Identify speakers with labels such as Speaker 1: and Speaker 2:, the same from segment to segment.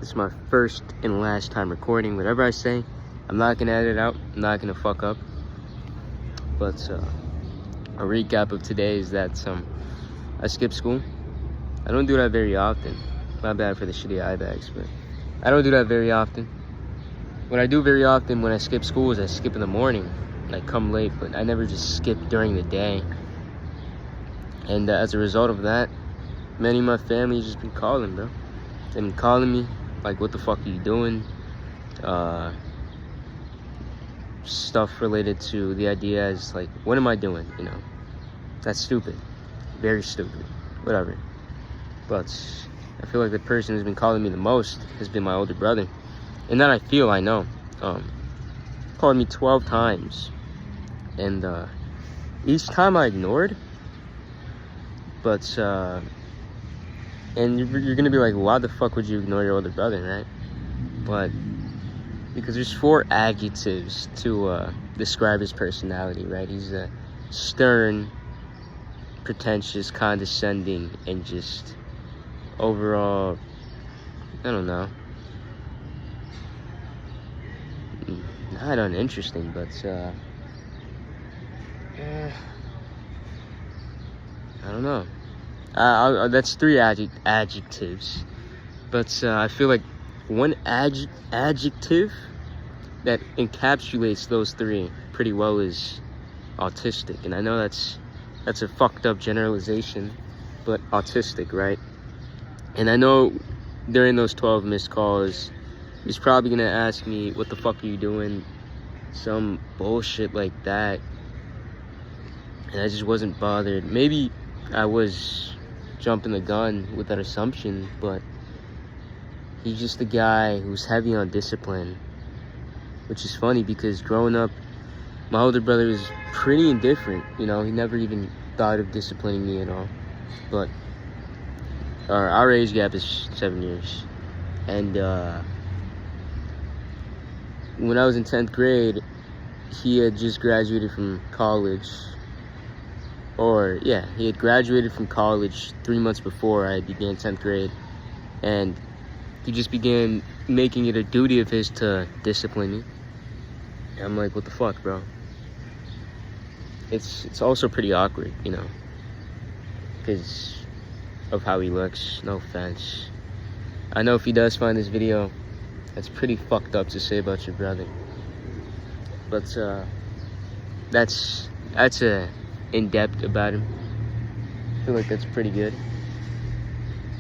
Speaker 1: This is my first and last time recording. Whatever I say, I'm not gonna edit out. I'm not gonna fuck up. But a recap of today is that I skipped school. I don't do that very often. My bad for the shitty eye bags, but I don't do that very often. What I do very often when I skip school is I skip in the morning. I come late, but I never just skip during the day. And as a result of that, many of my family just been calling, bro. They've been calling me, like, what the fuck are you doing? Stuff related to the idea is like, what am I doing? You know, that's stupid. Very stupid. Whatever. But I feel like the person who's been calling me the most has been my older brother. And that I know. Called me 12 times. And each time I ignored. But, and you're gonna be like, why the fuck would you ignore your older brother, right? But, because there's 4 adjectives to describe his personality, right? He's a stern, pretentious, condescending, and just overall, I don't know, not uninteresting, but I don't know. That's 3 adjectives, but I feel like one adjective that encapsulates those 3 pretty well is autistic. And I know that's a fucked up generalization, but autistic, right? And I know during those 12 missed calls, he's probably gonna ask me, what the fuck are you doing? Some bullshit like that. And I just wasn't bothered. Maybe I was jumping the gun with that assumption, but he's just a guy who's heavy on discipline, which is funny because growing up, my older brother was pretty indifferent. You know, he never even thought of disciplining me at all. But our age gap is 7 years. And when I was in 10th grade, he had just graduated from college. He had graduated from college 3 months before I began 10th grade. And he just began making it a duty of his to discipline me. And I'm like, what the fuck, bro? It's also pretty awkward, you know, because of how he looks. No offense. I know if he does find this video, that's pretty fucked up to say about your brother. But that's a in-depth about him. I feel like that's pretty good.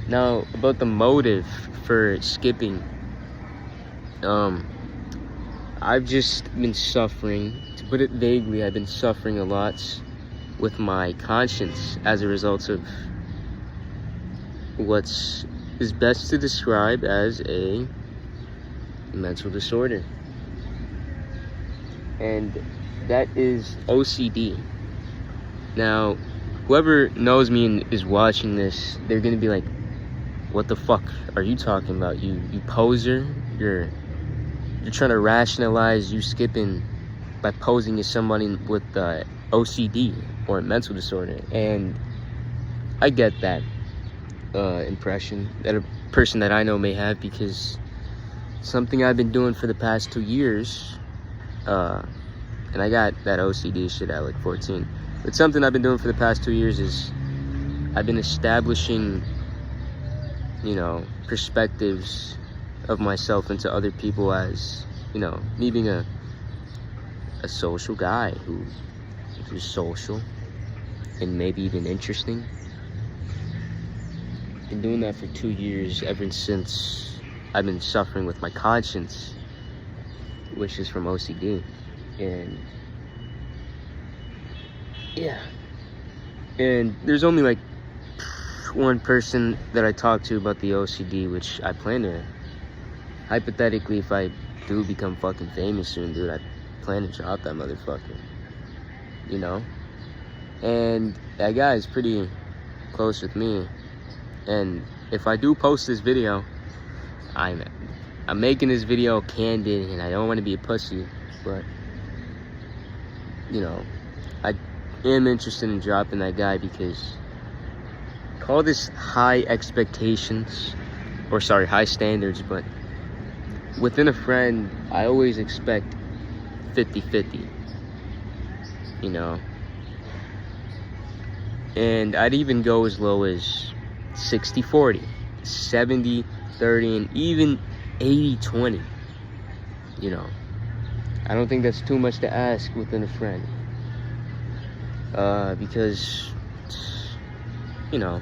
Speaker 1: Now, about the motive for skipping, I've just been suffering. To put it vaguely, I've been suffering a lot with my conscience as a result of what is best to describe as a mental disorder. And that is OCD. Now, whoever knows me and is watching this, they're gonna be like, what the fuck are you talking about? You poser? You're trying to rationalize you skipping by posing as somebody with OCD or a mental disorder. And I get that impression that a person that I know may have, because something I've been doing for the past 2 years, and I got that OCD shit at like 14, but something I've been doing for the past 2 years is I've been establishing, you know, perspectives of myself into other people as, you know, me being a social guy who's social and maybe even interesting. Been doing that for 2 years, ever since I've been suffering with my conscience, which is from OCD. And yeah, and there's only like one person that I talked to about the OCD, which I plan to, hypothetically, if I do become fucking famous soon, dude, I plan to drop that motherfucker, you know? And that guy is pretty close with me. And if I do post this video, I'm making this video candid, and I don't want to be a pussy, but, you know, I am interested in dropping that guy because, call this high expectations high standards, but within a friend, I always expect 50-50, you know? And I'd even go as low as 60-40, 70-30, and even 80-20, you know? I don't think that's too much to ask within a friend. Because, you know,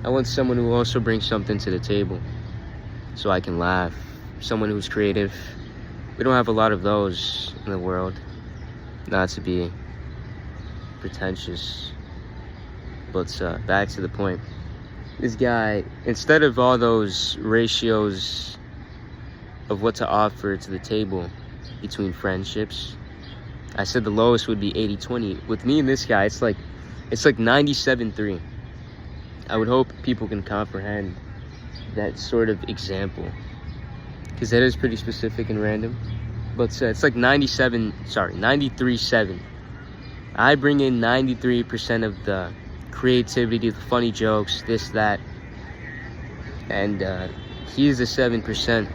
Speaker 1: I want someone who also brings something to the table so I can laugh. Someone who's creative. We don't have a lot of those in the world. Not to be pretentious, but back to the point. This guy, instead of all those ratios of what to offer to the table between friendships, I said the lowest would be 80-20. With me and this guy, it's like 97-3. I would hope people can comprehend that sort of example, because that is pretty specific and random. But it's like 93-7. I bring in 93% of the creativity, the funny jokes, this, that, and he's the 7%.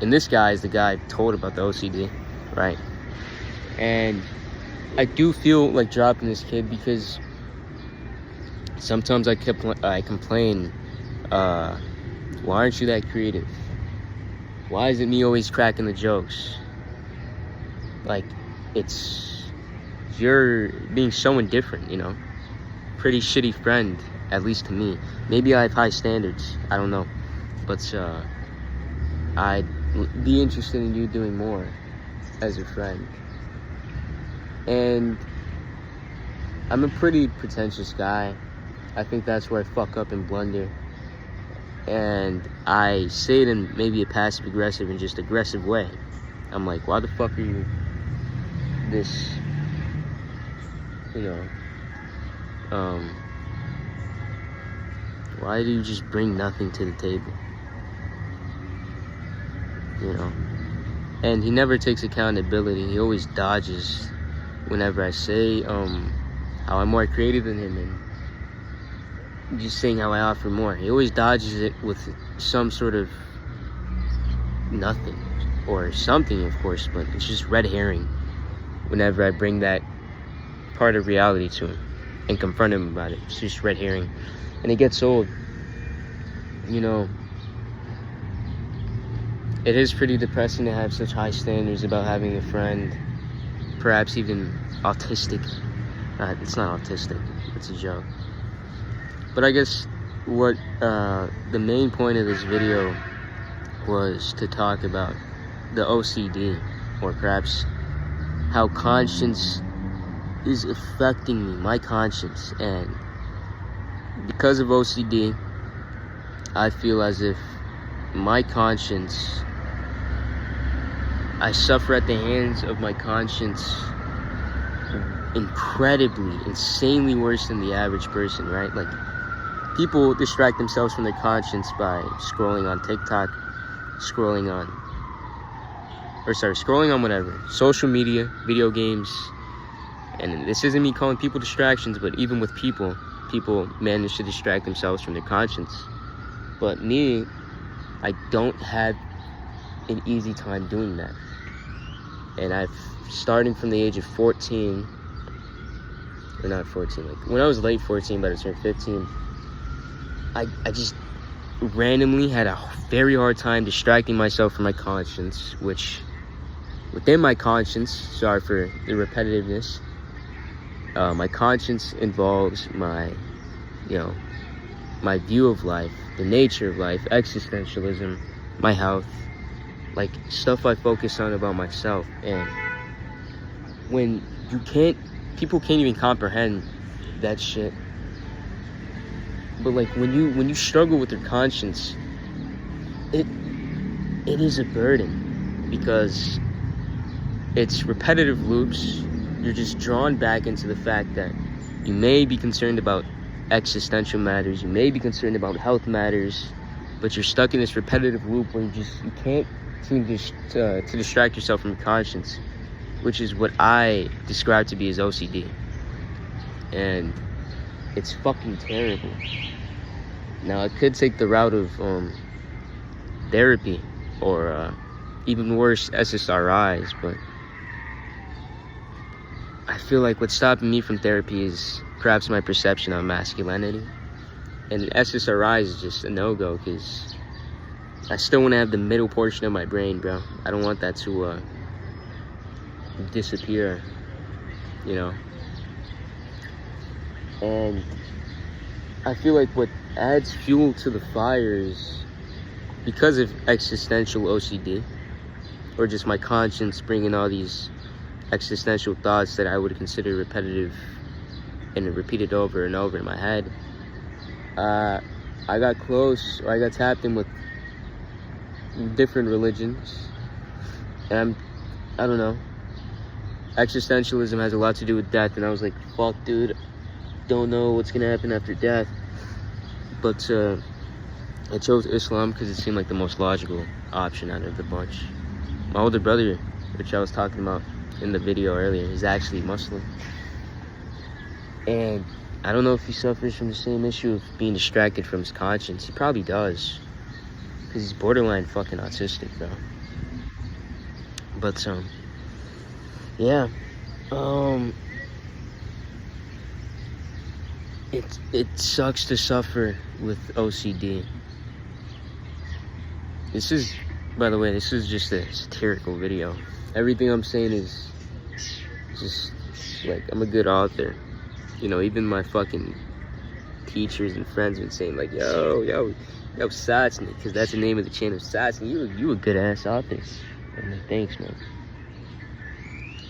Speaker 1: And this guy is the guy I told about the OCD, right? And I do feel like dropping this kid because sometimes I complain, why aren't you that creative? Why is it me always cracking the jokes? Like, you're being so indifferent, you know? Pretty shitty friend, at least to me. Maybe I have high standards, I don't know. But I'd be interested in you doing more as a friend. And I'm a pretty pretentious guy. I think that's where I fuck up and blunder. And I say it in maybe a passive-aggressive and just aggressive way. I'm like, why the fuck are you this, you know, why do you just bring nothing to the table? You know? And he never takes accountability. He always dodges whenever I say how I'm more creative than him and just saying how I offer more. He always dodges it with some sort of nothing or something, of course, but it's just red herring whenever I bring that part of reality to him and confront him about it. It's just red herring. And it gets old. You know, it is pretty depressing to have such high standards about having a friend, perhaps even autistic. It's not autistic, it's a joke. But I guess what the main point of this video was to talk about the OCD, or perhaps how conscience is affecting me, my conscience. And because of OCD, I feel as if my conscience, I suffer at the hands of my conscience incredibly, insanely worse than the average person, right? Like, people distract themselves from their conscience by scrolling on TikTok, scrolling on whatever, social media, video games. And this isn't me calling people distractions, but even with people manage to distract themselves from their conscience. But me, I don't have an easy time doing that. And starting from the age of 14, or not 14, like when I was late 14, but I turned 15, I just randomly had a very hard time distracting myself from my conscience, which within my conscience, sorry for the repetitiveness, my conscience involves my view of life, the nature of life, existentialism, my health, like stuff I focus on about myself. And when people can't even comprehend that shit. But like when you struggle with your conscience, it is a burden, because it's repetitive loops. You're just drawn back into the fact that you may be concerned about existential matters, you may be concerned about health matters, but you're stuck in this repetitive loop where you can't seem to distract yourself from your conscience, which is what I describe to be as OCD. And it's fucking terrible. Now, I could take the route of therapy, or even worse, SSRIs. But I feel like what's stopping me from therapy is perhaps my perception of masculinity. And SSRIs is just a no-go, because I still want to have the middle portion of my brain, bro. I don't want that to disappear, you know. And I feel like what adds fuel to the fire is, because of existential OCD, or just my conscience bringing all these existential thoughts that I would consider repetitive and repeated over and over in my head, I got close, or I got tapped in with different religions. And I don't know, existentialism has a lot to do with death, and I was like, fuck, dude, don't know what's gonna happen after death. But I chose Islam because it seemed like the most logical option out of the bunch. My older brother, which I was talking about in the video earlier, is actually Muslim, and I don't know if he suffers from the same issue of being distracted from his conscience. He probably does, because he's borderline fucking autistic, bro. But yeah, it sucks to suffer with OCD. This is, by the way, this is just a satirical video. Everything I'm saying is just like, I'm a good author. You know, even my fucking teachers and friends been saying like, yo, Satsny, because that's the name of the channel, Satsny, you a good ass author. I'm like, thanks, man.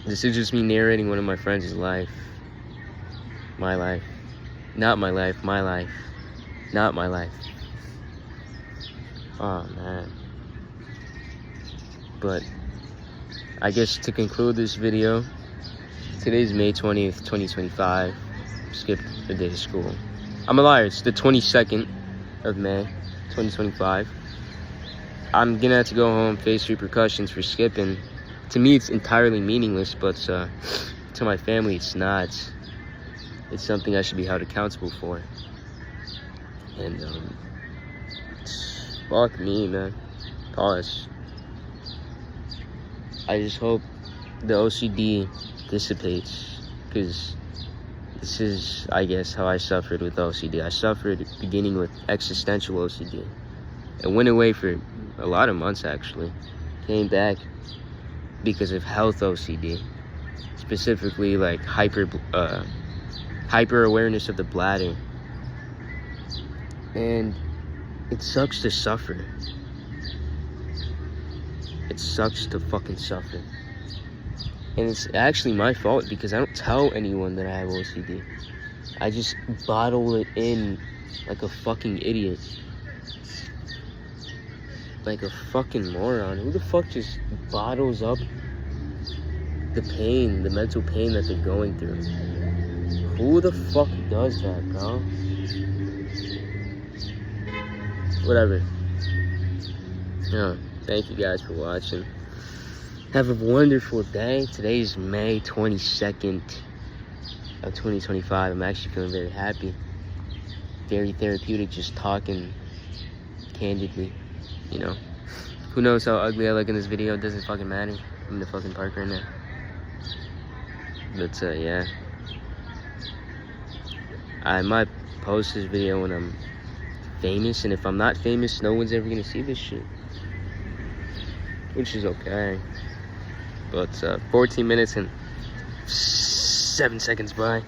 Speaker 1: This is just me narrating one of my friends' life. My life. Not my life, my life. Not my life. Oh, man. But I guess to conclude this video, today's May 20th, 2025. Skipped a day of school. I'm a liar. It's the 22nd of May, 2025. I'm gonna have to go home, face repercussions for skipping. To me, it's entirely meaningless, but to my family, it's not. It's something I should be held accountable for. And fuck me, man. Pause. I just hope the OCD dissipates, because this is, I guess, how I suffered with OCD. I suffered beginning with existential OCD. It went away for a lot of months, actually. Came back because of health OCD, specifically like hyper awareness of the bladder. And it sucks to suffer. It sucks to fucking suffer. And it's actually my fault, because I don't tell anyone that I have OCD. I just bottle it in like a fucking idiot. Like a fucking moron. Who the fuck just bottles up the pain, the mental pain that they're going through? Who the fuck does that, bro? Whatever. Yeah, thank you guys for watching. Have a wonderful day. Today's May 22nd of 2025. I'm actually feeling very happy. Very therapeutic, just talking candidly, you know. Who knows how ugly I look in this video? It doesn't fucking matter. I'm in the fucking park right now. But yeah, I might post this video when I'm famous, and if I'm not famous, no one's ever gonna see this shit, which is okay. But 14 minutes and 7 seconds by.